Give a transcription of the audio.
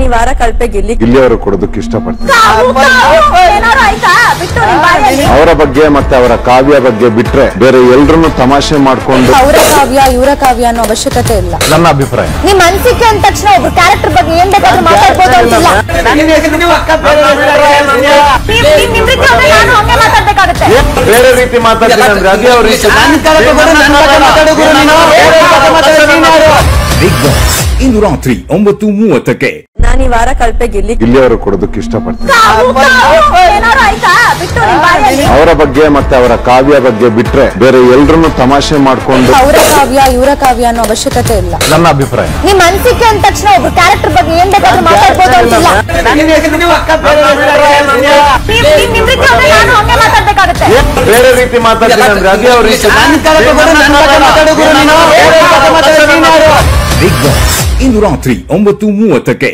ನಾನು ಈ ವಾರ ಕಳಪೆ ಗಿಲ್ಲಿಯವರು ಕೊಡೋದಕ್ಕೆ ಇಷ್ಟಪಡ್ತೀನಿ. ಅವರ ಬಗ್ಗೆ ಮತ್ತೆ ಅವರ ಕಾವ್ಯ ಬಗ್ಗೆ ಬಿಟ್ರೆ ಬೇರೆ ಎಲ್ರನ್ನು ತಮಾಷೆ ಮಾಡ್ಕೊಂಡು ಅವರ ಕಾವ್ಯ ಇವರ ಕಾವ್ಯ ಅನ್ನೋ ಅವಶ್ಯಕತೆ ಇಲ್ಲ. ನನ್ನ ಅಭಿಪ್ರಾಯ. ನಿಮ್ ಅನ್ಸಿಕೆ ಅಂದ ತಕ್ಷಣ ಒಬ್ಬ ಕ್ಯಾರೆಕ್ಟರ್ ಬಗ್ಗೆ ಏನ್ ಬೇಕಾದ್ರೂ ಮಾತಾಡ್ಬೋದು ಅಂತಿಲ್ಲ. ಬೇರೆ ರೀತಿ ಮಾತಾಡ್ತೀನಿ ಅಂದ್ರೆ ಅದೇ ಅವ್ರ ಬಿಗ್ ಬಾಸ್ ಇಂದು ರಾತ್ರಿ 9:30ಕ್ಕೆ. ನಾನು ಈ ವಾರ ಕಳಪೆ ಗಿಲ್ಲಿಯವರು ಕೊಡೋದಕ್ಕೆ ಇಷ್ಟಪಡ್ತೀನಿ. ಅವರ ಬಗ್ಗೆ ಮತ್ತೆ ಅವರ ಕಾವ್ಯ ಬಗ್ಗೆ ಬಿಟ್ರೆ ಬೇರೆ ಎಲ್ರನ್ನು ತಮಾಷೆ ಮಾಡ್ಕೊಂಡು ಅವರ ಕಾವ್ಯ ಇವರ ಕಾವ್ಯ ಅನ್ನೋ ಅವಶ್ಯಕತೆ ಇಲ್ಲ. ನನ್ನ ಅಭಿಪ್ರಾಯ. ನಿಮ್ ಅನ್ಸಿಕೆ ಅಂದ ತಕ್ಷಣ ಒಬ್ಬ ಕ್ಯಾರೆಕ್ಟರ್ ಬಗ್ಗೆ ಏನ್ ಬೇಕಾದ್ರೂ ಮಾತಾಡ್ಬೋದು ಅಂತಿಲ್ಲ. ಬೇರೆ ರೀತಿ ಮಾತಾಡ್ತೀನಿ ಅಂದ್ರೆ ಅದೇ ಅವ್ರ ಬಿಗ್ ಬಾಸ್ ಇಂದು ರಾತ್ರಿ 9:30ಕ್ಕೆ.